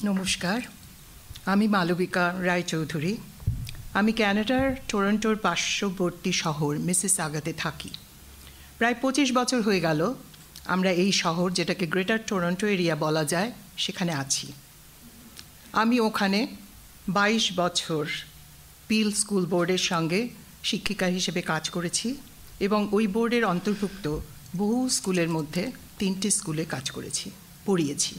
নমস্কার, আমি মালবিকা রায়চৌধুরী। আমি ক্যানাডার টরন্টোর পার্শ্ববর্তী শহর মিসিসাগাতে থাকি। প্রায় 25 বছর হয়ে গেল আমরা এই শহর, যেটাকে গ্রেটার টরন্টো এরিয়া বলা যায়, সেখানে আছি। আমি ওখানে 22 বছর পিল স্কুল বোর্ডের সঙ্গে শিক্ষিকা হিসেবে কাজ করেছি এবং ওই বোর্ডের অন্তর্ভুক্ত বহু স্কুলের মধ্যে 3টি স্কুলে কাজ করেছি, পড়িয়েছি।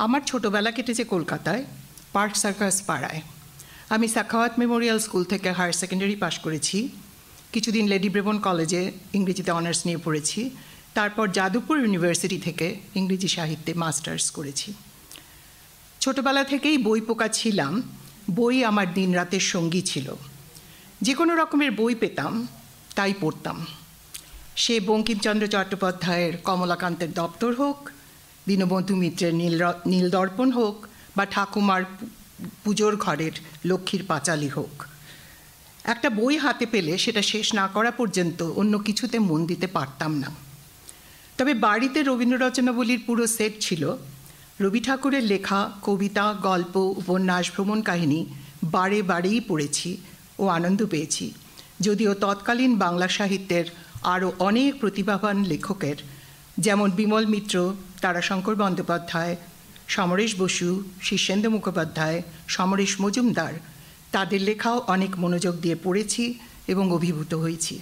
আমার ছোটোবেলা কেটেছে কলকাতায়, পার্ক সার্কাস পাড়ায়। আমি সাখাওয়াত মেমোরিয়াল স্কুল থেকে হায়ার সেকেন্ডারি পাশ করেছি। কিছুদিন লেডি ব্রেবন কলেজে ইংরেজিতে অনার্স নিয়ে পড়েছি। তারপর যাদবপুর ইউনিভার্সিটি থেকে ইংরেজি সাহিত্যে মাস্টার্স করেছি। ছোটোবেলা থেকেই বই পোকা ছিলাম। বই আমার দিন রাতের সঙ্গী ছিল। যে কোনো রকমের বই পেতাম তাই পড়তাম। সে বঙ্কিমচন্দ্র চট্টোপাধ্যায়ের কমলাকান্তের দপ্তর হোক, দীনবন্ধু মিত্রের নীলদর্পণ হোক, বা ঠাকুমার পুজোর ঘরের লক্ষ্মীর পাঁচালী হোক। একটা বই হাতে পেলে সেটা শেষ না করা পর্যন্ত অন্য কিছুতে মন দিতে পারতাম না। তবে বাড়িতে রবীন্দ্র রচনাবলীর পুরো সেট ছিল। রবি ঠাকুরের লেখা কবিতা, গল্প, উপন্যাস, ভ্রমণ কাহিনী বারে বারেই পড়েছি ও আনন্দ পেয়েছি। যদিও তৎকালীন বাংলা সাহিত্যের আরও অনেক প্রতিভাবান লেখকের, যেমন বিমল মিত্র, তারাশঙ্কর বন্দ্যোপাধ্যায়, সমরেশ বসু, শীর্ষেন্দু মুখোপাধ্যায়, সমরেশ মজুমদার, তাদের লেখাও অনেক মনোযোগ দিয়ে পড়েছি এবং অভিভূত হয়েছি।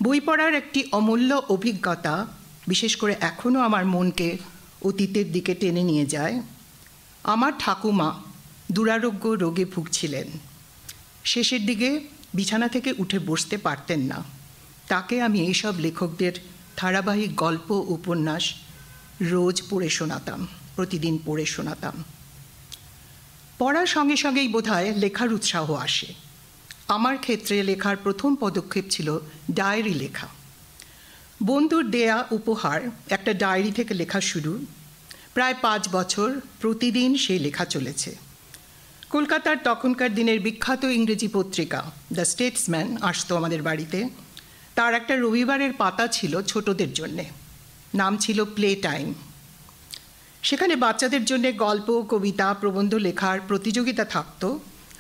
বই পড়ার একটি অমূল্য অভিজ্ঞতা বিশেষ করে এখনও আমার মনকে অতীতের দিকে টেনে নিয়ে যায়। আমার ঠাকুমা দুরারোগ্য রোগে ভুগছিলেন। শেষের দিকে বিছানা থেকে উঠে বসতে পারতেন না। তাকে আমি এইসব লেখকদের ধারাবাহিক গল্প, উপন্যাস রোজ পড়ে শোনাতাম, প্রতিদিন পড়ে শোনাতাম। পড়ার সঙ্গে সঙ্গেই বোধহয় লেখার উৎসাহ আসে। আমার ক্ষেত্রে লেখার প্রথম পদক্ষেপ ছিল ডায়েরি লেখা। বন্ধুর দেয়া উপহার একটা ডায়েরি থেকে লেখা শুরু। প্রায় 5 বছর প্রতিদিন সেই লেখা চলেছে। কলকাতার তখনকার দিনের বিখ্যাত ইংরেজি পত্রিকা দ্য স্টেটসম্যান আসতো আমাদের বাড়িতে। তার একটা রবিবারের পাতা ছিল ছোটদের জন্যে, নাম ছিল প্লে টাইম। সেখানে বাচ্চাদের জন্য গল্প, কবিতা, প্রবন্ধ লেখার প্রতিযোগিতা থাকতো।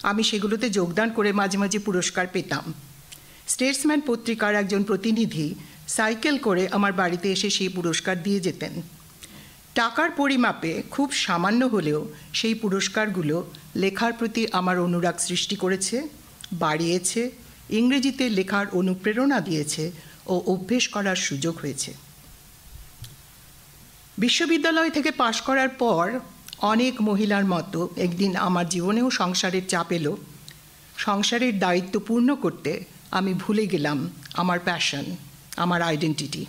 আমি সেগুলোতে যোগদান করে মাঝে মাঝে পুরস্কার পেতাম। স্টেটসম্যান পত্রিকার একজন প্রতিনিধি সাইকেল করে আমার বাড়িতে এসে সেই পুরস্কার দিয়ে যেতেন। টাকার পরিমাপে খুব সামান্য হলেও সেই পুরস্কারগুলো লেখার প্রতি আমার অনুরাগ সৃষ্টি করেছে, বাড়িয়েছে, ইংরেজিতে লেখার অনুপ্রেরণা দিয়েছে ও অভ্যেস করার সুযোগ হয়েছে। বিশ্ববিদ্যালয় থেকে পাশ করার পর অনেক মহিলার মতো একদিন আমার জীবনেও সংসারের চাপ এলো। সংসারের দায়িত্ব পূর্ণ করতে আমি ভুলে গেলাম আমার প্যাশন, আমার আইডেন্টিটি।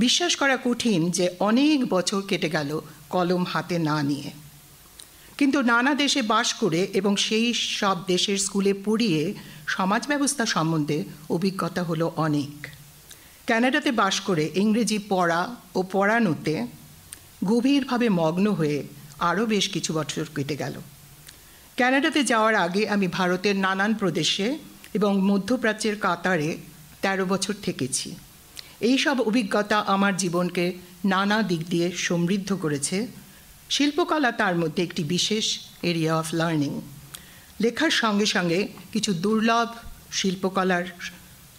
বিশ্বাস করা কঠিন যে অনেক বছর কেটে গেল কলম হাতে না নিয়ে। কিন্তু নানা দেশে বাস করে এবং সেই সব দেশের স্কুলে পড়িয়ে সমাজ ব্যবস্থা সম্বন্ধে অভিজ্ঞতা হলো অনেক। ক্যানাডাতে বাস করে ইংরেজি পড়া ও পড়ানোতে গভীরভাবে মগ্ন হয়ে আরও বেশ কিছু বছর কেটে গেল। ক্যানাডাতে যাওয়ার আগে আমি ভারতের নানান প্রদেশে এবং মধ্যপ্রাচ্যের কাতারে 13 বছর থেকেছি। এই সব অভিজ্ঞতা আমার জীবনকে নানা দিক দিয়ে সমৃদ্ধ করেছে। শিল্পকলা তার মধ্যে একটি বিশেষ এরিয়া অফ লার্নিং। লেখার সঙ্গে সঙ্গে কিছু দুর্লভ শিল্পকলার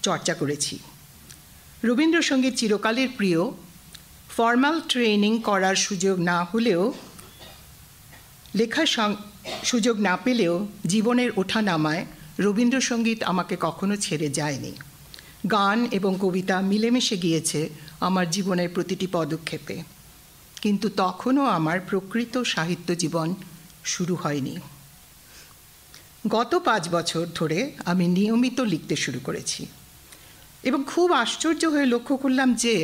চর্চা করেছি। রবীন্দ্রসঙ্গীত চিরকালের প্রিয়। ফর্মাল ট্রেনিং করার সুযোগ না হলেও, লেখার সুযোগ না পেলেও জীবনের ওঠানামায় রবীন্দ্রসঙ্গীত আমাকে কখনো ছেড়ে যায়নি। গান এবং কবিতা মিলেমিশে গিয়েছে আমার জীবনের প্রতিটি পদক্ষেপে। কিন্তু তখনও আমার প্রকৃত সাহিত্য জীবন শুরু হয়নি। গত 5 বছর ধরে আমি নিয়মিত লিখতে শুরু করেছি এবং খুব আশ্চর্য হয়ে লক্ষ্য করলাম যে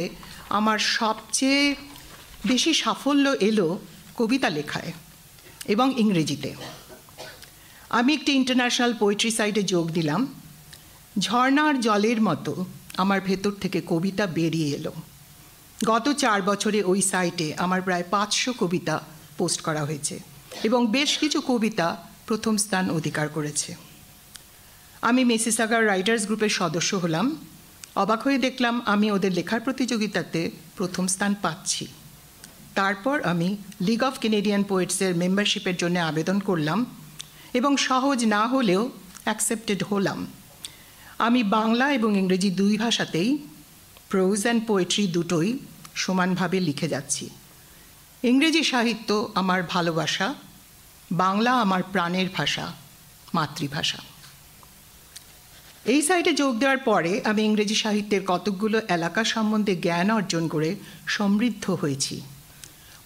আমার সবচেয়ে বেশি সাফল্য এলো কবিতা লেখায় এবং ইংরেজিতে। আমি একটি ইন্টারন্যাশনাল পোয়েট্রি সাইটে যোগ দিলাম। ঝর্ণার জলের মতো আমার ভেতর থেকে কবিতা বেরিয়ে এলো। গত 4 বছরে ওই সাইটে আমার প্রায় 500 কবিতা পোস্ট করা হয়েছে এবং বেশ কিছু কবিতা প্রথম স্থান অধিকার করেছে। আমি মিসিসাগা রাইটার্স গ্রুপের সদস্য হলাম। অবাক হয়ে দেখলাম আমি ওদের লেখার প্রতিযোগিতাতে প্রথম স্থান পাচ্ছি। তারপর আমি লিগ অফ কেনেডিয়ান পোয়েটসের মেম্বারশিপের জন্য আবেদন করলাম এবং সহজ না হলেও অ্যাকসেপ্টেড হলাম। আমি বাংলা এবং ইংরেজি দুই ভাষাতেই প্রোজ অ্যান্ড পোয়েট্রি দুটোই সমানভাবে লিখে যাচ্ছি। ইংরেজি সাহিত্য আমার ভালোবাসা, বাংলা আমার প্রাণের ভাষা, মাতৃভাষা। এই সাইটে যোগ দেওয়ার পরে আমি ইংরেজি সাহিত্যের কতকগুলো এলাকা সম্বন্ধে জ্ঞান অর্জন করে সমৃদ্ধ হয়েছি।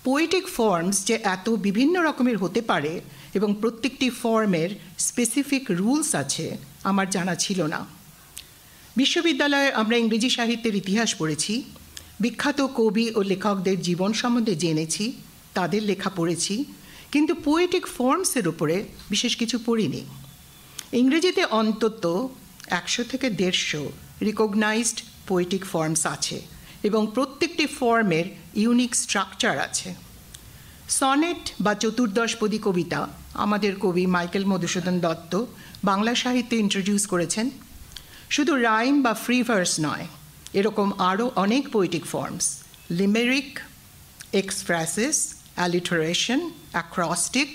পোয়েটিক ফর্মস যে এত বিভিন্ন রকমের হতে পারে এবং প্রত্যেকটি ফর্মের স্পেসিফিক রুলস আছে আমার জানা ছিল না। বিশ্ববিদ্যালয়ে আমরা ইংরেজি সাহিত্যের ইতিহাস পড়েছি, বিখ্যাত কবি ও লেখকদের জীবন সম্বন্ধে জেনেছি, তাদের লেখা পড়েছি, কিন্তু পোয়েটিক ফর্মসের উপরে বিশেষ কিছু পড়িনি। ইংরেজিতে অন্তত 100 থেকে 150 রিকগনাইজড পোয়েটিক ফর্মস আছে এবং প্রত্যেকটি ফর্মের ইউনিক স্ট্রাকচার আছে। সনেট বা চতুর্দশপদী কবিতা আমাদের কবি মাইকেল মধুসূদন দত্ত বাংলা সাহিত্যে ইন্ট্রোডিউস করেছেন। শুধু রাইম বা ফ্রি ভার্স নয়, এরকম আরও অনেক পোয়েটিক ফর্মস, লিমেরিক, এক্সফ্রাসিস, অ্যালিটারেশন, অ্যাক্রস্টিক,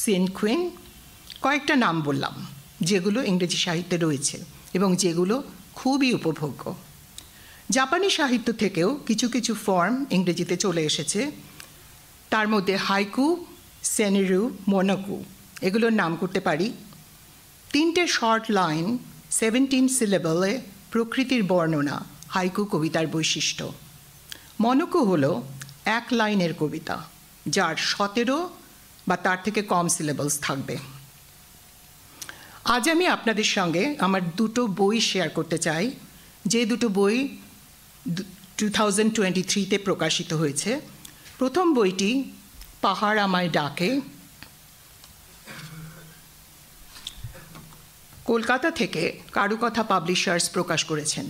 সিনকুইন, কয়েকটা নাম বললাম যেগুলো ইংরেজি সাহিত্যে রয়েছে এবং যেগুলো খুবই উপভোগ্য। জাপানি সাহিত্য থেকেও কিছু কিছু ফর্ম ইংরেজিতে চলে এসেছে, তার মধ্যে হাইকু, সেনেরু, মোনোকু এগুলোর নাম করতে পারি। 3টে শর্ট লাইন 17 সিলেবলে প্রকৃতির বর্ণনা হাইকু কবিতার বৈশিষ্ট্য। মোনোকু হলো 1 লাইনের কবিতা যার 17 বা তার থেকে কম সিলেবলস থাকবে। আজ আমি আপনাদের সঙ্গে আমার দুটো বই শেয়ার করতে চাই, যে দুটো বই 2023-তে প্রকাশিত হয়েছে। প্রথম বইটি পাহাড় আমায় ডাকে, কলকাতা থেকে কারুকথা পাবলিশার্স প্রকাশ করেছেন।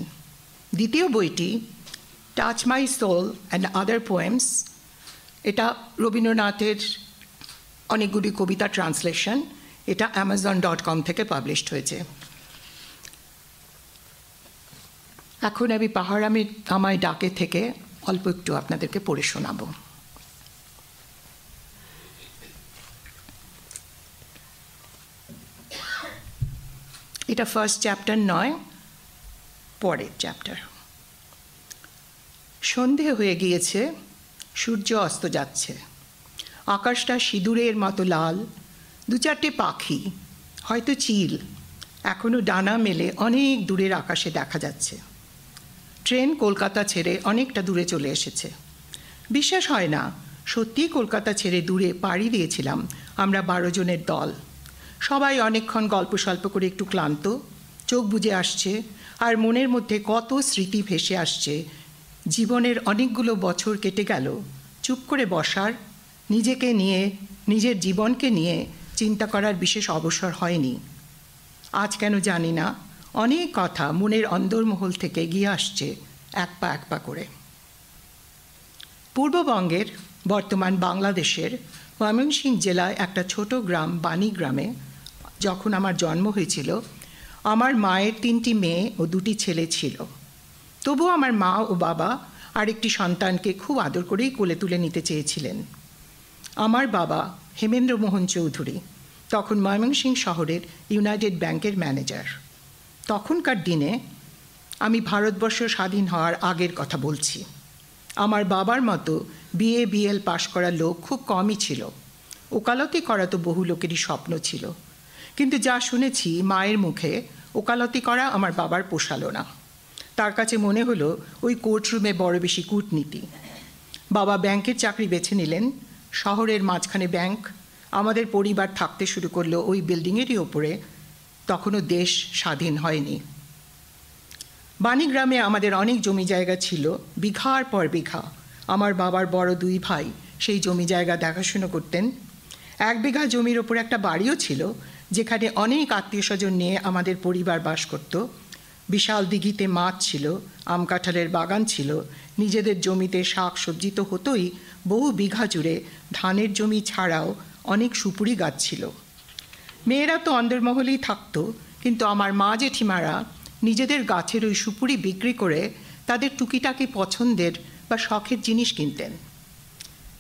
দ্বিতীয় বইটি touch my soul and other poems, এটা রবীন্দ্রনাথের অনেকগুলি কবিতা ট্রান্সলেশন, এটা amazon.com থেকে পাবলিশড হয়েছে। এখন আমি পাহাড় আমায় ডাকে থেকে অল্প একটু আপনাদেরকে পড়ে শোনাবো। এটা ফার্স্ট চ্যাপ্টার নয়, পরের চ্যাপ্টার। সন্ধে হয়ে গিয়েছে, সূর্য অস্ত যাচ্ছে, আকাশটা সিঁদুরের মতো লাল। 2-4টে পাখি, হয়তো চিল, এখনো ডানা মেলে অনেক দূরের আকাশে দেখা যাচ্ছে। ট্রেন কলকাতা ছেড়ে অনেকটা দূরে চলে এসেছে। বিশ্বাস হয় না, সত্যিই কলকাতা ছেড়ে দূরে পাড়ি দিয়েছিলাম আমরা 12 জনের দল। সবাই অনেকক্ষণ গল্প স্বল্প করে একটু ক্লান্ত, চোখ বুজে আসছে, আর মনের মধ্যে কত স্মৃতি ভেসে আসছে। জীবনের অনেকগুলো বছর কেটে গেল, চুপ করে বসার, নিজেকে নিয়ে, নিজের জীবনকে নিয়ে চিন্তা করার বিশেষ অবসর হয়নি। আজ কেন জানি না, অনেক কথা মনের অন্দরমহল থেকে এগিয়ে আসছে এক পা এক পা করে। পূর্ববঙ্গের, বর্তমান বাংলাদেশের ময়মনসিংহ জেলায় একটা ছোট গ্রাম বাণীগ্রামে যখন আমার জন্ম হয়েছিল, আমার মায়ের 3টি মেয়ে ও 2টি ছেলে ছিল। তবুও আমার মা ও বাবা আরেকটি সন্তানকে খুব আদর করেই কোলে তুলে নিতে চেয়েছিলেন। আমার বাবা হেমেন্দ্র মোহন চৌধুরী তখন ময়মনসিংহ শহরের ইউনাইটেড ব্যাংকের ম্যানেজার। তখনকার দিনে, আমি ভারতবর্ষ স্বাধীন হওয়ার আগের কথা বলছি, আমার বাবার মতো BA BL পাশ করা লোক খুব কমই ছিল। ওকালতি করা তো বহু লোকেরই স্বপ্ন ছিল, কিন্তু যা শুনেছি মায়ের মুখে, ওকালতি করা আমার বাবার পোষালো না। তার কাছে মনে হলো ওই কোর্টরুমে বড় বেশি কূটনীতি। বাবা ব্যাংকের চাকরি বেছে নিলেন। শহরের মাঝখানে ব্যাংক, আমাদের পরিবার থাকতে শুরু করলো ওই বিল্ডিংয়েরই ওপরে। তখনও দেশ স্বাধীন হয়নি। বাণীগ্রামে আমাদের অনেক জমি জায়গা ছিল, বিঘার পর বিঘা। আমার বাবার বড় 2 ভাই সেই জমি জায়গা দেখাশুনো করতেন। 1 বিঘা জমির ওপর একটা বাড়িও ছিল, যেখানে অনেক আত্মীয় স্বজন নিয়ে আমাদের পরিবার বাস করত। বিশাল দিঘিতে মাছ ছিল, আম কাঁঠালের বাগান ছিল, নিজেদের জমিতে শাক সবজি তো হতোই, বহু বিঘা জুড়ে ধানের জমি ছাড়াও অনেক সুপুরি গাছ ছিল। মেয়েরা তো অন্দরমহলেই থাকতো, কিন্তু আমার মা জেঠিমারা নিজেদের গাছের ওই সুপুরি বিক্রি করে তাদের টুকিটাকি পছন্দের বা শখের জিনিস কিনতেন।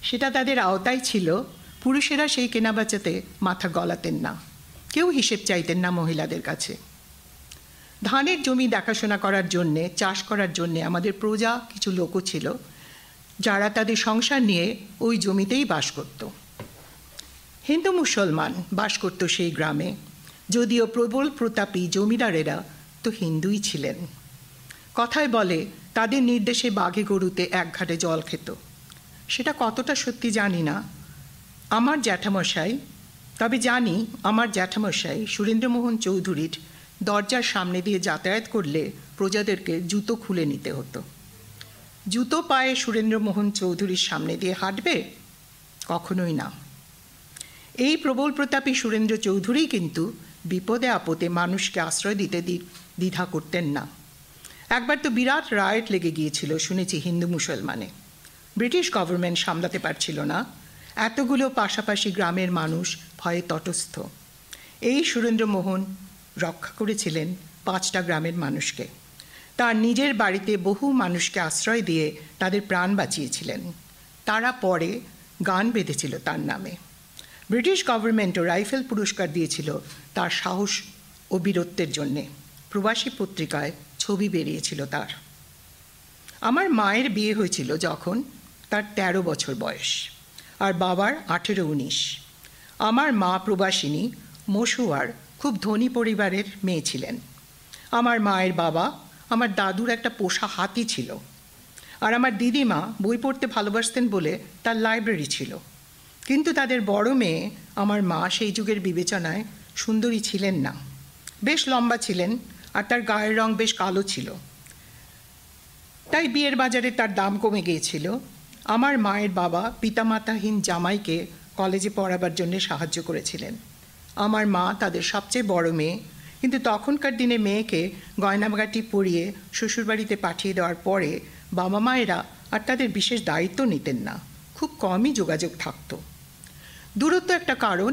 সেটা তাদের আওতায় ছিল, পুরুষেরা সেই কেনাবেচাতে মাথা গলাতেন না, কেউ হিসেব চাইতেন না মহিলাদের কাছে। ধানের জমি দেখাশোনা করার জন্যে, চাষ করার জন্যে আমাদের প্রজা কিছু লোকও ছিল, যারা তাদের সংসার নিয়ে ওই জমিতেই বাস করত। হিন্দু মুসলমান বাস করত সেই গ্রামে, যদিও প্রবল প্রতাপী জমিদারেরা তো হিন্দুই ছিলেন। কথায় বলে তাদের নির্দেশে বাঘে গরুতে এক ঘাটে জল খেত। সেটা কতটা সত্যি জানি না। তবে জানি আমার জ্যাঠামশাই সুরেন্দ্রমোহন চৌধুরীর দরজার সামনে দিয়ে যাতায়াত করলে প্রজাদেরকে জুতো খুলে নিতে হতো। জুতো পায়ে সুরেন্দ্রমোহন চৌধুরীর সামনে দিয়ে হাঁটবে? কখনোই না। এই প্রবল প্রতাপী সুরেন্দ্র চৌধুরী কিন্তু বিপদে আপদে মানুষকে আশ্রয় দিতে দ্বিধা করতেন না। একবার তো বিরাট রায়ট লেগে গিয়েছিল শুনেছি হিন্দু মুসলমানে। ব্রিটিশ গভর্নমেন্ট সামলাতে পারছিল না, এতগুলো পাশাপাশি গ্রামের মানুষ ভয়ে তটস্থ। এই সুরেন্দ্রমোহন রক্ষা করেছিলেন 5টা গ্রামের মানুষকে। তার নিজের বাড়িতে বহু মানুষকে আশ্রয় দিয়ে তাদের প্রাণ বাঁচিয়েছিলেন। তারা পরে গান বেঁধেছিল তার নামে। ব্রিটিশ গভর্নমেন্টও রাইফেল পুরস্কার দিয়েছিল তার সাহস ও বীরত্বের জন্যে। প্রবাসী পত্রিকায় ছবি বেরিয়েছিল তার। আমার মায়ের বিয়ে হয়েছিল যখন তার 13 বছর বয়স, আর বাবার 18-19। আমার মা প্রবাসিনী, মশুয়ার খুব ধনী পরিবারের মেয়ে ছিলেন। আমার মায়ের বাবা, আমার দাদুর একটা পোষা হাতি ছিল, আর আমার দিদিমা বই পড়তে ভালোবাসতেন বলে তার লাইব্রেরি ছিল। কিন্তু তাদের বড় মেয়ে আমার মা সেই যুগের বিবেচনায় সুন্দরী ছিলেন না। বেশ লম্বা ছিলেন, আর তার গায়ের রং বেশ কালো ছিল। তাই বিয়ের বাজারে তার দাম কমে গিয়েছিল। আমার মায়ের বাবা পিতামাতাহীন জামাইকে কলেজে পড়াবার জন্য সাহায্য করেছিলেন। আমার মা তাদের সবচেয়ে বড় মেয়ে, কিন্তু তখনকার দিনে মেয়েকে গয়নাগাটি পরিয়ে শ্বশুরবাড়িতে পাঠিয়ে দেওয়ার পরে বাবা মায়েরা আর তাদের বিশেষ দায়িত্ব নিতেন না, খুব কমই যোগাযোগ থাকত। দূরত্ব একটা কারণ,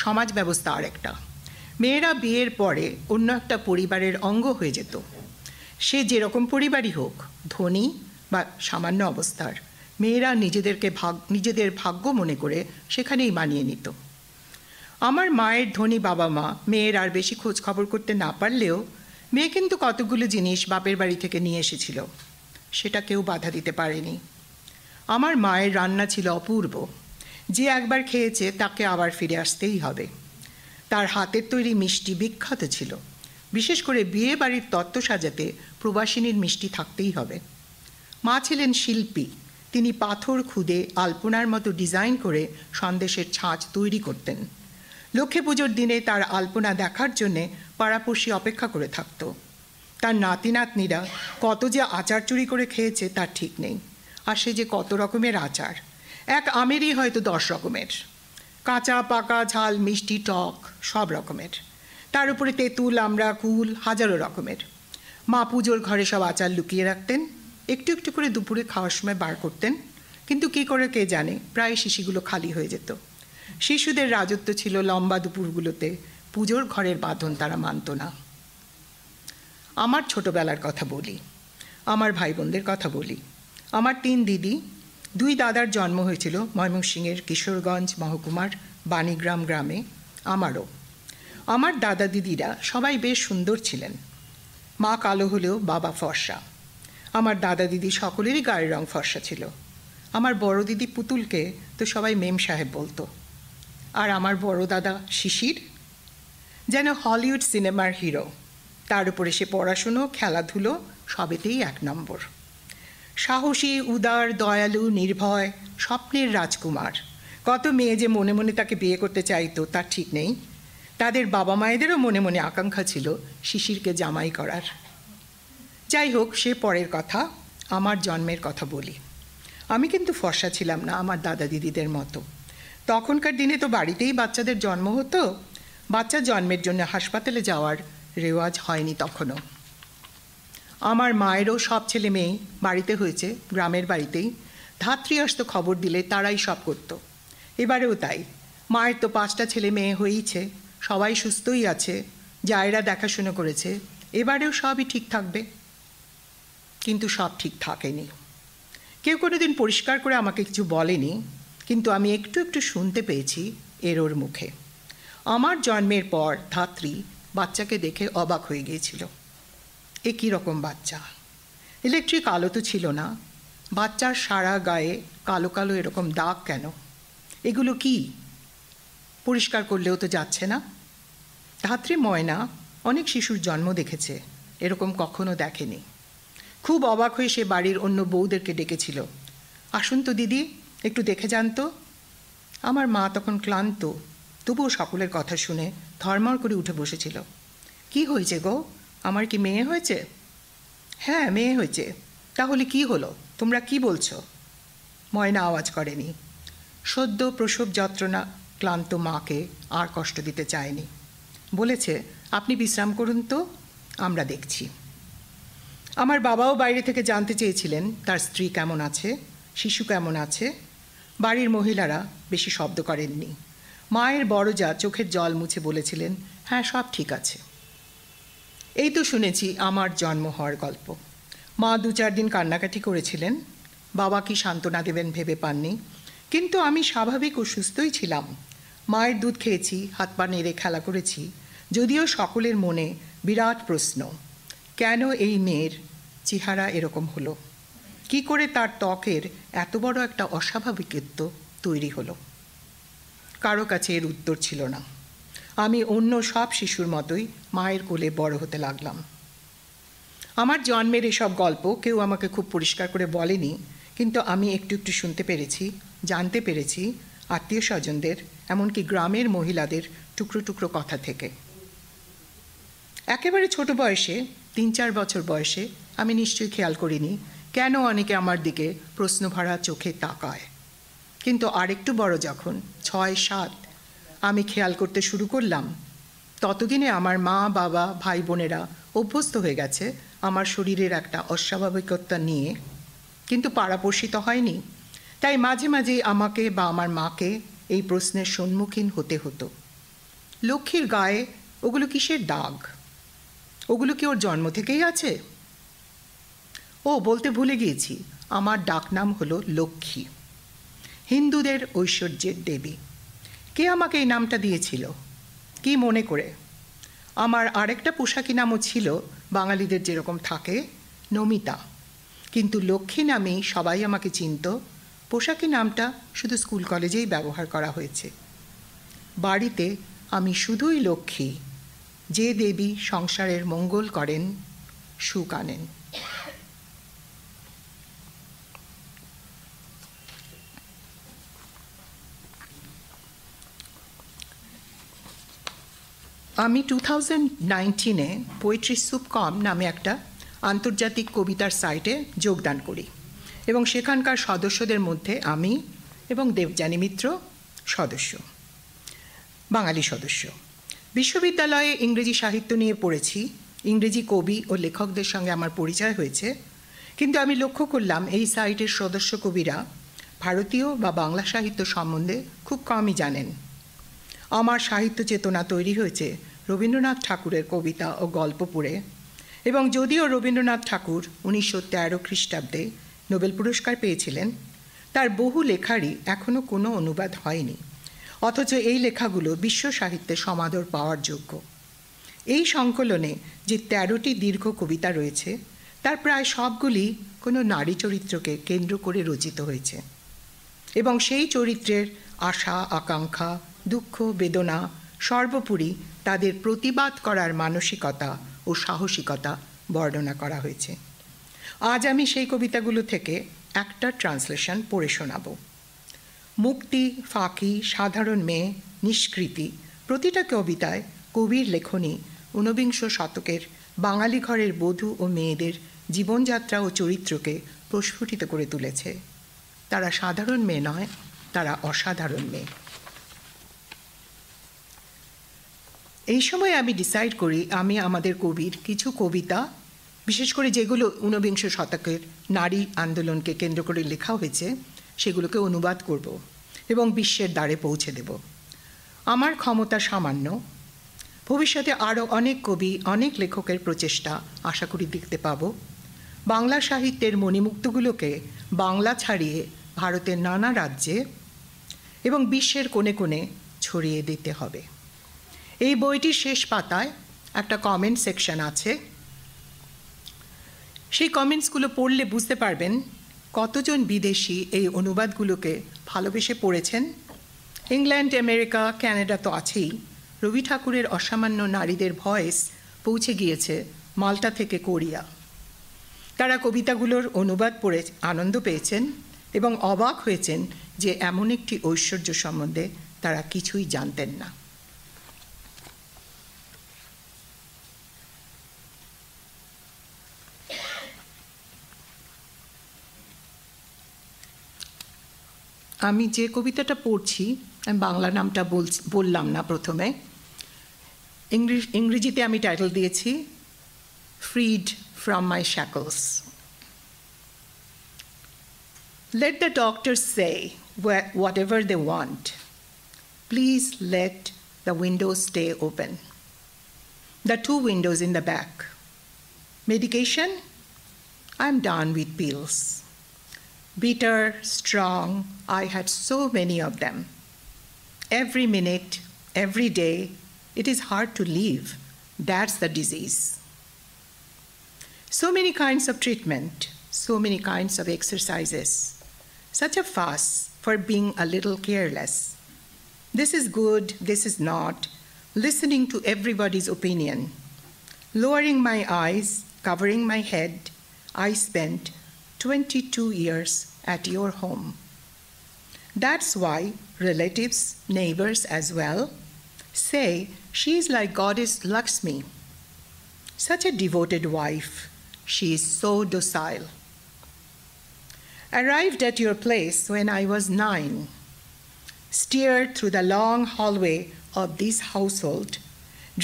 সমাজ ব্যবস্থা আরেকটা। মেয়েরা বিয়ের পরে অন্য একটা পরিবারের অঙ্গ হয়ে যেত। সে যেরকম পরিবারই হোক, ধনী বা সামান্য অবস্থার, মেয়েরা নিজেদের ভাগ্য মনে করে সেখানেই মানিয়ে নিত। আমার মায়ের ধনী বাবা মা মেয়ের আর বেশি খোঁজ খবর করতে না পারলেও মেয়ে কিন্তু কতগুলো জিনিস বাপের বাড়ি থেকে নিয়ে এসেছিল, সেটা কেউ বাধা দিতে পারেনি। আমার মায়ের রান্না ছিল অপূর্ব। যে একবার খেয়েছে তাকে আবার ফিরে আসতেই হবে। তার হাতের তৈরি মিষ্টি বিখ্যাত ছিল। বিশেষ করে বিয়ে বাড়ির তত্ত্ব সাজাতে প্রবাসিনীর মিষ্টি থাকতেই হবে। মা ছিলেন শিল্পী। তিনি পাথর খুদে আলপনার মতো ডিজাইন করে সন্দেশের ছাঁচ তৈরি করতেন। লক্ষ্মী পুজোর দিনে তার আলপনা দেখার জন্যে পাড়াপড়শি অপেক্ষা করে থাকত। তার নাতি নাতনিরা কত যে আচার চুরি করে খেয়েছে তার ঠিক নেই। আর সে যে কত রকমের আচার, এক আমেরই হয়তো 10 রকমের, কাঁচা পাকা ঝাল মিষ্টি টক সব রকমের, তার উপরে তেঁতুল আমড়া কুল হাজারো রকমের। মা পুজোর ঘরে সব আচার লুকিয়ে রাখতেন, একটু একটু করে দুপুরে খাওয়ার সময় বার করতেন, কিন্তু কী করে কে জানে, প্রায় শিশিগুলো খালি হয়ে যেত। শিশুদের রাজত্ব ছিল লম্বা দুপুরগুলোতে, পুজোর ঘরের বাঁধন তারা মানত না। আমার ছোটবেলার কথা বলি, আমার ভাই বোনদের কথা বলি। আমার 3 দিদি, 2 দাদার জন্ম হয়েছিল ময়মনসিংহের কিশোরগঞ্জ মহকুমার বাণীগ্রাম গ্রামে। আমারও। আমার দাদা দিদিরা সবাই বেশ সুন্দর ছিলেন। মা কালো হলেও বাবা ফর্সা। আমার দাদা দিদি সকলেরই গায়ের রং ফর্সা ছিল। আমার বড় দিদি পুতুলকে তো সবাই মেম সাহেব বলতো। আর আমার বড় দাদা শিশির যেন হলিউড সিনেমার হিরো। তার উপরে সে পড়াশুনো খেলাধুলো সবেতেই 1 নম্বর। সাহসী উদার দয়ালু নির্ভয় স্বপ্নের রাজকুমার। কত মেয়ে যে মনে মনে তাকে বিয়ে করতে চাইতো তার ঠিক নেই। তাদের বাবা মায়েদেরও মনে মনে আকাঙ্ক্ষা ছিল শিশিরকে জামাই করার। যাই হোক, সে পরের কথা। আমার জন্মের কথা বলি। আমি কিন্তু ফর্সা ছিলাম না আমার দাদা দিদিদের মতো। তখনকার দিনে তো বাড়িতেই বাচ্চাদের জন্ম হতো। বাচ্চা জন্মের জন্য হাসপাতালে যাওয়ার রেওয়াজ হয়নি তখনও। আমার মায়েরও সব ছেলে মেয়ে বাড়িতে হয়েছে, গ্রামের বাড়িতেই। ধাত্রী আসতো খবর দিলে, তারাই সব করত। এবারেও তাই। মায়ের তো 5টা ছেলে মেয়ে হয়েইছে, সবাই সুস্থই আছে, জায়েরা দেখাশুনো করেছে। এবারেও সবই ঠিক থাকবে। কিন্তু সব ঠিক থাকেনি। কেউ কোনো দিন পরিষ্কার করে আমাকে কিছু বলেনি, কিন্তু আমি একটু একটু শুনতে পেয়েছি এর ওর মুখে। আমার জন্মের পর ধাত্রী বাচ্চাকে দেখে অবাক হয়ে গিয়েছিল। এ কী রকম বাচ্চা! ইলেকট্রিক আলো তো ছিল না, বাচ্চার সারা গায়ে কালো কালো এরকম দাগ কেন? এগুলো কি? পরিষ্কার করলেও তো যাচ্ছে না। ধাত্রী ময়না অনেক শিশুর জন্ম দেখেছে, এরকম কখনো দেখেনি। খুব অবাক হয়ে সে বাড়ির অন্য বউদেরকে ডেকেছিল, আসুন তো দিদি, একটু দেখে যান তো। আমার মা তখন ক্লান্ত, তবুও সকলের কথা শুনে ধর্মর করে উঠে বসেছিল। কি হয়েছে গো, আমার কি মেয়ে হয়েছে? হ্যাঁ, মেয়ে হয়েছে। তাহলে কি হলো, তোমরা কি বলছো? ময়না আওয়াজ করেনি। সদ্য প্রসব যন্ত্রণা ক্লান্ত মাকে আর কষ্ট দিতে চায়নি। বলেছে, আপনি বিশ্রাম করুন তো, আমরা দেখছি। আমার বাবাও বাইরে থেকে জানতে চেয়েছিলেন তার স্ত্রী কেমন আছে, শিশু কেমন আছে। বাড়ির মহিলারা বেশি শব্দ করেননি। মায়ের বড় যা চোখের জল মুছে বলেছিলেন, হ্যাঁ, সব ঠিক আছে। এই তো শুনেছি আমার জন্ম হওয়ার গল্প। মা 2-4 দিন কান্নাকাটি করেছিলেন, বাবা কি সান্ত্বনা দেবেন ভেবে পাননি, কিন্তু আমি স্বাভাবিক ও সুস্থই ছিলাম। মায়ের দুধ খেয়েছি, হাত পা নেড়ে খেলা করেছি, যদিও সকলের মনে বিরাট প্রশ্ন, কেন এই মেয়ের চেহারা এরকম হলো? কি করে তার ত্বকের এত বড় একটা অস্বাভাবিকত্ব তৈরি হলো? কারো কাছে এর উত্তর ছিল না। আমি অন্য সব শিশুর মতোই মায়ের কোলে বড় হতে লাগলাম। আমার জন্মের এসব গল্প কেউ আমাকে খুব পরিষ্কার করে বলেনি, কিন্তু আমি একটু একটু শুনতে পেরেছি, জানতে পেরেছি আত্মীয় স্বজনদের, এমনকি গ্রামের মহিলাদের টুকরো টুকরো কথা থেকে। একেবারে ছোট বয়সে, 3-4 বছর বয়সে, আমি নিশ্চয়ই খেয়াল করিনি কেন অনেকে আমার দিকে প্রশ্নভরা চোখে তাকায়। কিন্তু আরেকটু বড় যখন 6-7 আমি খেয়াল করতে শুরু করলাম, ততদিনে আমার মা, বাবা, ভাই বোনেরা অভ্যস্ত হয়ে গেছে আমার শরীরের একটা অস্বাভাবিকতা নিয়ে, কিন্তু পাড়াপড়শি তো হয়নি। তাই মাঝে মাঝে আমাকে বা আমার মাকে এই প্রশ্নের সম্মুখীন হতে হতো, লক্ষ্মীর গায়ে ওগুলো কিসের দাগ? ওগুলো কি ওর জন্ম থেকেই আছে? ও, বলতে ভুলে গিয়েছি, আমার ডাকনাম হলো লক্ষ্মী, হিন্দুদের ঐশ্বর্যের দেবী। কে আমাকে এই নামটা দিয়েছিল, কি মনে করে? আমার আরেকটা পোশাকি নামও ছিল, বাঙালিদের যেরকম থাকে, নমিতা, কিন্তু লক্ষ্মী নামেই সবাই আমাকে চিনত। পোশাকি নামটা শুধু স্কুল কলেজেই ব্যবহার করা হয়েছে। বাড়িতে আমি শুধুই লক্ষ্মী, যে দেবী সংসারের মঙ্গল করেন, সুখ আনেন। আমি 2019-এ পোয়েট্রি স্যুপ কম নামে একটা আন্তর্জাতিক কবিতার সাইটে যোগদান করি, এবং সেখানকার সদস্যদের মধ্যে আমি এবং দেবযানী মিত্র সদস্য, বাঙালি সদস্য। বিশ্ববিদ্যালয়ে ইংরেজি সাহিত্য নিয়ে পড়েছি, ইংরেজি কবি ও লেখকদের সঙ্গে আমার পরিচয় হয়েছে, কিন্তু আমি লক্ষ্য করলাম এই সাইটের সদস্য কবিরা ভারতীয় বা বাংলা সাহিত্য সম্বন্ধে খুব কমই জানেন। আমার সাহিত্য চেতনা তৈরি হয়েছে রবীন্দ্রনাথ ঠাকুরের কবিতা ও গল্প পড়ে, এবং যদিও রবীন্দ্রনাথ ঠাকুর 1913 খ্রিস্টাব্দে নোবেল পুরস্কার পেয়েছিলেন, তার বহু লেখারই এখনও কোনো অনুবাদ হয়নি, অথচ এই লেখাগুলো বিশ্ব সাহিত্যে সমাদর পাওয়ার যোগ্য। এই সংকলনে যে 13টি দীর্ঘ কবিতা রয়েছে, তার প্রায় সবগুলি কোনো নারী চরিত্রকে কেন্দ্র করে রচিত হয়েছে, এবং সেই চরিত্রের আশা, আকাঙ্ক্ষা, দুঃখ, বেদনা, সর্বোপরি তাদের প্রতিবাদ করার মানসিকতা ও সাহসিকতা বর্ণনা করা হয়েছে। আজ আমি সেই কবিতাগুলো থেকে একটা ট্রান্সলেশন পড়ে শোনাব। মুক্তি, ফাঁকি, সাধারণ মেয়ে, নিষ্কৃতি, প্রতিটা কবিতায় কবির লেখনী 19বিংশ শতকের বাঙালি ঘরের বধূ ও মেয়েদের জীবনযাত্রা ও চরিত্রকে প্রস্ফুটিত করে তুলেছে। তারা সাধারণ মেয়ে নয়, তারা অসাধারণ মেয়ে। এই সময় আমি ডিসাইড করি আমি আমাদের কবির কিছু কবিতা, বিশেষ করে যেগুলো 19বিংশ শতকের নারী আন্দোলনকে কেন্দ্র করে লেখা হয়েছে, সেগুলোকে অনুবাদ করব এবং বিশ্বের দ্বারে পৌঁছে দেব। আমার ক্ষমতা সামান্য, ভবিষ্যতে আরও অনেক কবি, অনেক লেখকের প্রচেষ্টা আশা করি দেখতে পাব। বাংলা সাহিত্যের মণিমুক্তগুলোকে বাংলা ছাড়িয়ে ভারতের নানা রাজ্যে এবং বিশ্বের কোণে কোণে ছড়িয়ে দিতে হবে। এই বইটির শেষ পাতায় একটা কমেন্ট সেকশন আছে। সেই কমেন্টসগুলো পড়লে বুঝতে পারবেন কতজন বিদেশি এই অনুবাদগুলোকে ভালোবেসে পড়েছেন। ইংল্যান্ড, আমেরিকা, কানাডা তো আছেই। রবি ঠাকুরের অসামান্য নারীদের ভয়েস পৌঁছে গিয়েছে মাল্টা থেকে কোরিয়া। তারা কবিতাগুলোর অনুবাদ পড়ে আনন্দ পেয়েছেন এবং অবাক হয়েছেন যে এমন একটি ঐশ্বর্য সম্বন্ধে তারা কিছুই জানতেন না। আমি যে কবিতাটা পড়ছি, আমি বাংলা নামটা বললাম না প্রথমে। ইংরেজিতে আমি টাইটেল দিয়েছি freed from my shackles. Let the doctors say whatever they want. Please let the windows stay open. The 2 windows in the back. Medication? I'm done with pills. Bitter, strong, I had so many of them. Every minute, every day, it is hard to live. That's the disease. So many kinds of treatment, so many kinds of exercises. Such a fuss for being a little careless. This is good, this is not. Listening to everybody's opinion. Lowering my eyes, covering my head, I spent 22 years at your home. That's why relatives, neighbors as well, say she's like Goddess Lakshmi. Such a devoted wife. She is so docile. Arrived at your place when I was 9. Steered through the long hallway of this household,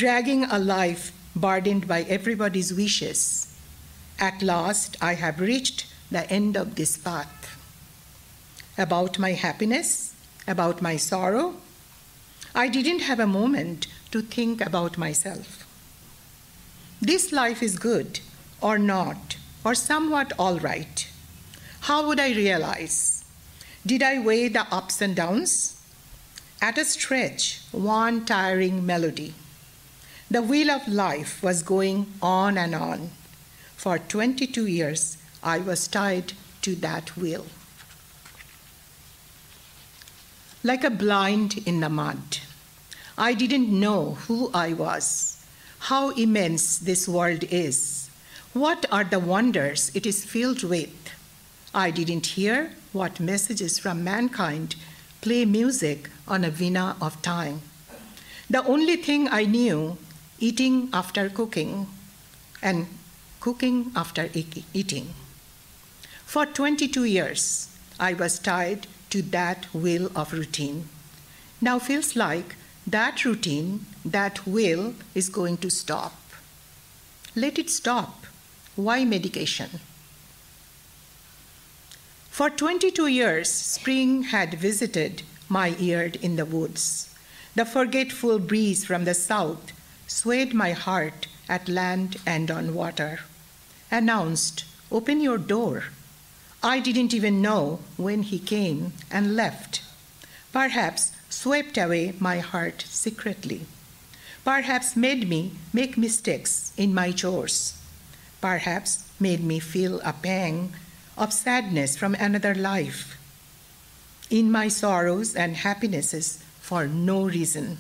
dragging a life burdened by everybody's wishes. At last, I have reached the end of this path. About my happiness, about my sorrow, I didn't have a moment to think about myself. This life is good or not, or somewhat all right. How would I realize? Did I weigh the ups and downs? At a stretch, one tiring melody. The wheel of life was going on and on. For 22 years, I was tied to that wheel. Like a blind in the mud, I didn't know who I was, how immense this world is, what are the wonders it is filled with. I didn't hear what messages from mankind play music on a veena of time. The only thing I knew, eating after cooking and cooking after eating. For 22 years, I was tied to that wheel of routine. Now feels like that routine, that wheel is going to stop. Let it stop. Why medication? For 22 years, spring had visited my ear in the woods. The forgetful breeze from the south swayed my heart at land and on water, announced, "Open your door." I didn't even know when he came and left. Perhaps swept away my heart secretly. Perhaps made me make mistakes in my chores. Perhaps made me feel a pang of sadness from another life. In my sorrows and happinesses for no reason.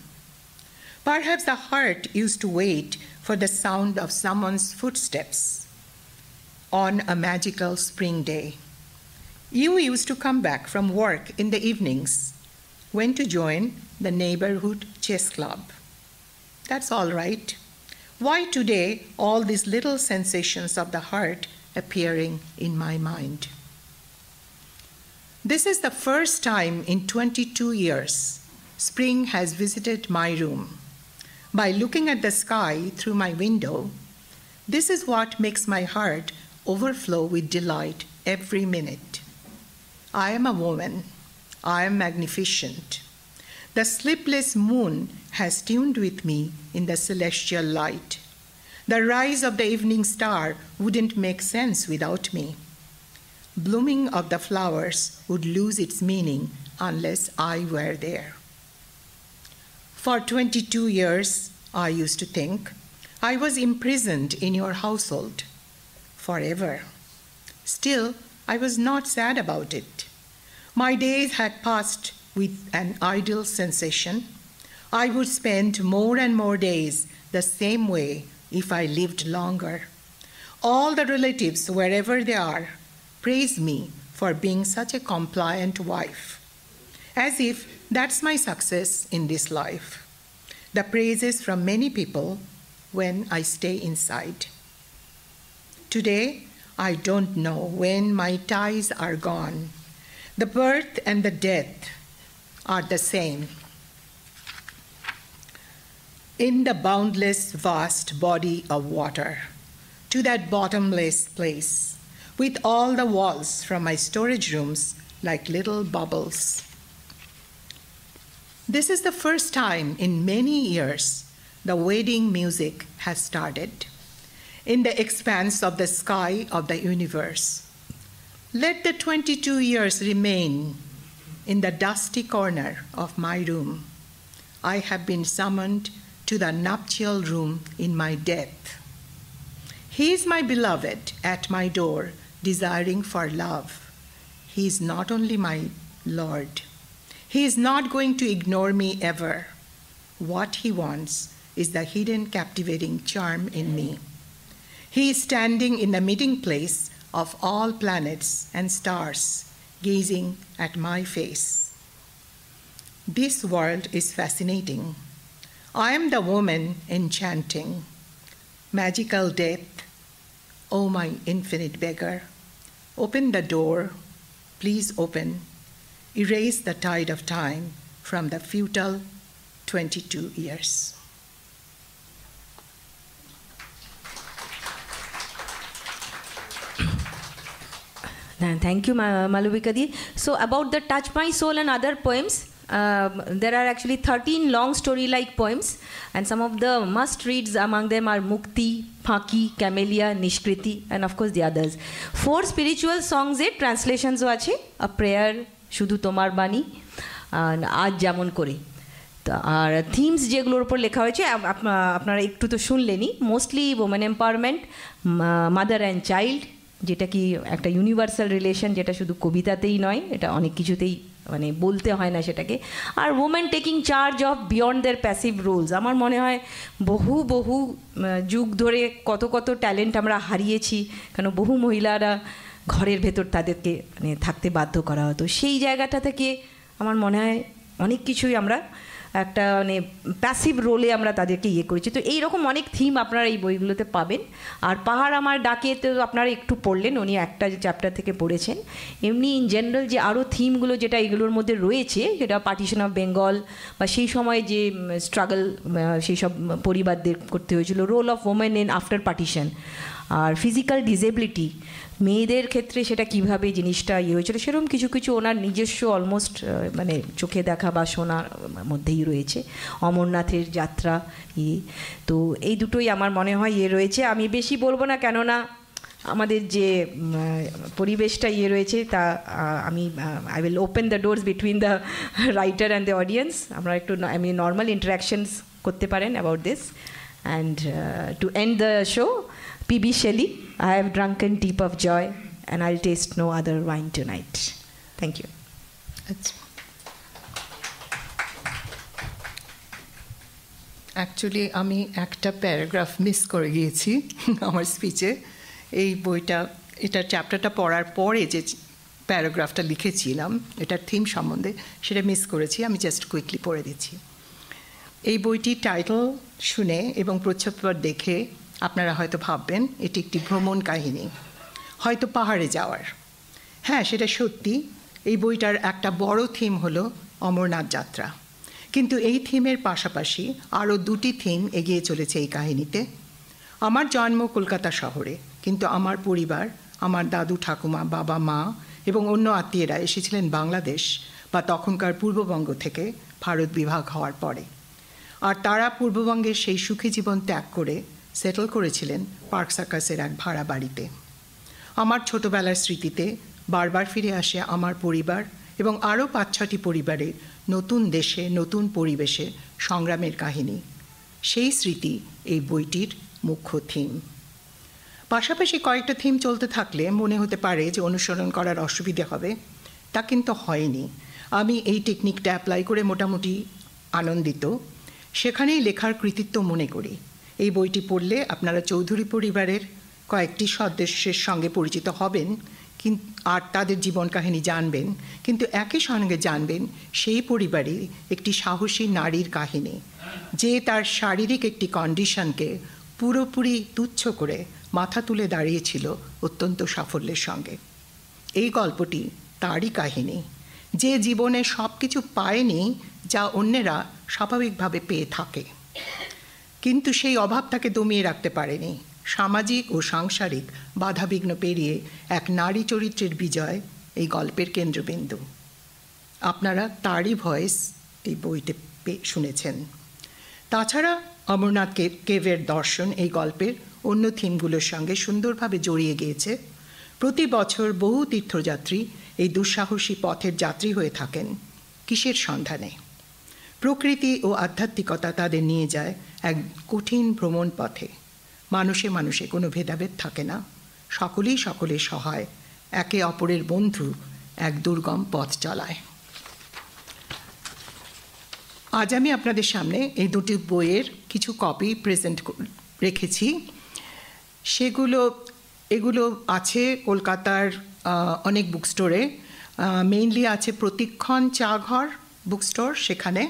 Perhaps the heart used to wait for the sound of someone's footsteps on a magical spring day. You used to come back from work in the evenings, went to join the neighborhood chess club. That's all right. Why today all these little sensations of the heart appearing in my mind? This is the first time in 22 years spring has visited my room. By looking at the sky through my window, this is what makes my heart overflow with delight every minute. I am a woman. I am magnificent. The sleepless moon has tuned with me in the celestial light. The rise of the evening star wouldn't make sense without me. Blooming of the flowers would lose its meaning unless I were there. For 22 years, I used to think, I was imprisoned in your household forever. Still, I was not sad about it. My days had passed with an idle sensation. I would spend more and more days the same way if I lived longer. All the relatives, wherever they are, praise me for being such a compliant wife, as if that's my success in this life. The praises from many people when I stay inside. Today, I don't know when my ties are gone. The birth and the death are the same. In the boundless, vast body of water, to that bottomless place, with all the walls from my storage rooms like little bubbles. This is the first time in many years the wedding music has started in the expanse of the sky of the universe. Let the 22 years remain in the dusty corner of my room. I have been summoned to the nuptial room in my death. He is my beloved at my door, desiring for love. He is not only my Lord. He is not going to ignore me ever. What he wants is the hidden captivating charm in me. He is standing in the meeting place of all planets and stars, gazing at my face. This world is fascinating. I am the woman enchanting. Magical death, oh my infinite beggar, open the door, please open. Erase the tide of time from the futile 22 years. Thank you, Malavika Di. So about the Touch My Soul and other poems, there are actually 13 long story-like poems, and some of the must-reads among them are Mukti, Phaki, Camellia, Nishkriti, and of course the others. 4 spiritual songs, translations ache, a prayer, Shudhu Tomar Bani, and Aaj Jamon Kore. আর themes যেগুলোর উপর লেখা হয়েছে আপনারা একটু তো শুনলেনই, mostly women empowerment, mother and child, যেটা কি একটা ইউনিভার্সাল রিলেশন, যেটা শুধু কবিতাতেই নয়, এটা অনেক কিছুতেই মানে বলতে হয় না সেটাকে। আর women taking charge of beyond their passive roles. আমার মনে হয় বহু বহু যুগ ধরে কত কত ট্যালেন্ট আমরা হারিয়েছি, কেন বহু মহিলারা ঘরের ভেতর তাদেরকে মানে থাকতে বাধ্য করা হতো। সেই জায়গাটা থেকে আমার মনে হয় অনেক কিছুই আমরা একটা মানে প্যাসিভ রোলে আমরা তাদেরকে করেছি। তো এইরকম অনেক থিম আপনারা এই বইগুলোতে পাবেন। আর পাহাড় আমার ডাকে তো আপনারা একটু পড়লেন, উনি একটা চ্যাপ্টার থেকে পড়েছেন। এমনি ইন জেনারেল যে আরও থিমগুলো যেটা এগুলোর মধ্যে রয়েছে, যেটা পার্টিশন অফ বেঙ্গল বা সেই সময় যে স্ট্রাগল সেই সব পরিবারদের করতে হয়েছিল, role of women in after partition, আর ফিজিক্যাল ডিসেবিলিটি মেয়েদের ক্ষেত্রে সেটা কীভাবে জিনিসটা হয়েছিল, সেরকম কিছু কিছু ওনার নিজস্ব অলমোস্ট মানে চোখে দেখা বা শোনার মধ্যেই রয়েছে। অমরনাথের যাত্রা তো এই দুটোই আমার মনে হয় রয়েছে। আমি বেশি বলবো না, কেননা আমাদের যে পরিবেশটা রয়েছে তা আমি I will open the doors between the writer and the audience. আমরা একটু নর্মাল ইন্টারাকশনস করতে পারেন about this. And to end the show, P.B. Shelley, I have drunken deep of joy and I'll taste no other wine tonight. Thank you. Actually, আমি একটা paragraph miss করে গিয়েছি আমার স্পিচে। এই বইটা, এটা চ্যাপ্টারটা পড়ার পরে যে প্যারাগ্রাফটা লিখেছিলাম এটার থিম সম্বন্ধে, সেটা মিস করেছি। আমি জাস্ট কুইকলি পড়ে দিচ্ছি। এই বইটির টাইটেল শুনে এবং প্রচ্ছদপট দেখে আপনারা হয়তো ভাববেন এটি একটি ভ্রমণ কাহিনী, হয়তো পাহাড়ে যাওয়ার। হ্যাঁ, সেটা সত্যি। এই বইটার একটা বড় থিম হলো অমরনাথ যাত্রা, কিন্তু এই থিমের পাশাপাশি আরও 2টি থিম এগিয়ে চলেছে এই কাহিনীতে। আমার জন্ম কলকাতা শহরে, কিন্তু আমার পরিবার, আমার দাদু ঠাকুমা, বাবা মা এবং অন্য আত্মীয়রা এসেছিলেন বাংলাদেশ বা তখনকার পূর্ববঙ্গ থেকে ভারত বিভাগ হওয়ার পরে। আর তারা পূর্ববঙ্গের সেই সুখী জীবন ত্যাগ করে সেটেল করেছিলেন পার্ক সার্কাসের এক ভাড়া বাড়িতে। আমার ছোটোবেলার স্মৃতিতে বারবার ফিরে আসে আমার পরিবার এবং আরও ৫-৬টি পরিবারের নতুন দেশে নতুন পরিবেশে সংগ্রামের কাহিনী, সেই স্মৃতি এই বইটির মুখ্য থিম। পাশাপাশি কয়েকটা থিম চলতে থাকলে মনে হতে পারে যে অনুসরণ করার অসুবিধে হবে, তা কিন্তু হয়নি। আমি এই টেকনিকটা অ্যাপ্লাই করে মোটামুটি আনন্দিত। সেখানেই লেখার কৃতিত্ব মনে করি। এই বইটি পড়লে আপনারা চৌধুরী পরিবারের কয়েকটি সদস্যের সঙ্গে পরিচিত হবেন আর তাদের জীবন কাহিনী জানবেন, কিন্তু একই সঙ্গে জানবেন সেই পরিবারের একটি সাহসী নারীর কাহিনী, যে তার শারীরিক একটি কন্ডিশনকে পুরোপুরি তুচ্ছ করে মাথা তুলে দাঁড়িয়েছিল অত্যন্ত সাফল্যের সঙ্গে। এই গল্পটি তারই কাহিনী, যে জীবনে সব কিছু পায়নি যা অন্যেরা স্বাভাবিকভাবে পেয়ে থাকে, কিন্তু সেই অভাব তাকে দমিয়ে রাখতে পারেনি। সামাজিক ও সাংসারিক বাধাবিঘ্ন পেরিয়ে এক নারী চরিত্রের বিজয় এই গল্পের কেন্দ্রবিন্দু। আপনারা তারই ভয়েস এই বইতে শুনেছেন। তাছাড়া অমরনাথ কেভের দর্শন এই গল্পের অন্য থিমগুলোর সঙ্গে সুন্দরভাবে জড়িয়ে গিয়েছে। প্রতি বছর বহু তীর্থযাত্রী এই দুঃসাহসী পথের যাত্রী হয়ে থাকেন। কিসের সন্ধানে? প্রকৃতি ও আধ্যাত্মিকতা তাদের নিয়ে যায় এক কঠিন ভ্রমণ পথে। মানুষে মানুষে কোনো ভেদাভেদ থাকে না, সকলেই সকলের সহায়, একে অপরের বন্ধু, এক দুর্গম পথ চলায়। আজ আমি আপনাদের সামনে এই দুটি বইয়ের কিছু কপি প্রেজেন্ট রেখেছি। এগুলো আছে কলকাতার অনেক বুক স্টোরে, মেইনলি আছে প্রতিক্ষণ চা ঘর বুক স্টোর, সেখানে।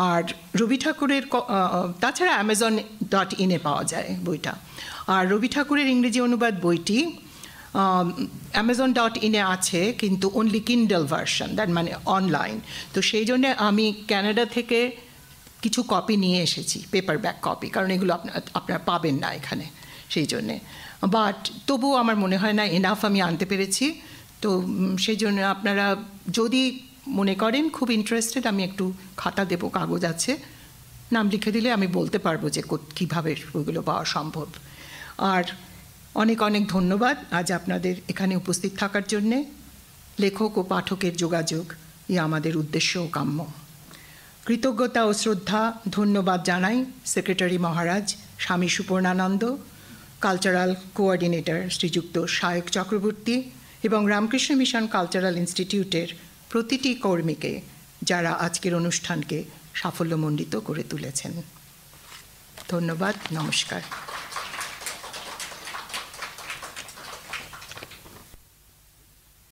আর রবি ঠাকুরের, তাছাড়া amazon.in পাওয়া যায় বইটা। আর রবি ঠাকুরের ইংরেজি অনুবাদ বইটি amazon.in আছে, কিন্তু অনলি কিন্ডল ভার্সন, দ্যাট মানে অনলাইন। তো সেই জন্যে আমি ক্যানাডা থেকে কিছু কপি নিয়ে এসেছি, পেপারব্যাক কপি, কারণ এগুলো আপনারা পাবেন না এখানে, সেই জন্যে। বাট তবুও আমার মনে হয় না এনাফ আমি আনতে পেরেছি। তো সেই জন্য আপনারা যদি মনে করেন খুব ইন্টারেস্টেড, আমি একটু খাতা দেবো, কাগজ আছে, নাম লিখে দিলে আমি বলতে পারবো যে কীভাবে ওইগুলো পাওয়া সম্ভব। আর অনেক অনেক ধন্যবাদ আজ আপনাদের এখানে উপস্থিত থাকার জন্যে। লেখক ও পাঠকের যোগাযোগ আমাদের উদ্দেশ্য ও কাম্য। কৃতজ্ঞতা ও শ্রদ্ধা ধন্যবাদ জানাই সেক্রেটারি মহারাজ স্বামী সুপর্ণানন্দ, কালচারাল কোঅর্ডিনেটর শ্রীযুক্ত সায়ক চক্রবর্তী এবং রামকৃষ্ণ মিশন কালচারাল ইনস্টিটিউটের প্রতিটি কর্মীকে, যারা আজকের অনুষ্ঠানকে সাফল্যমণ্ডিত করে তুলেছেন। ধন্যবাদ, নমস্কার।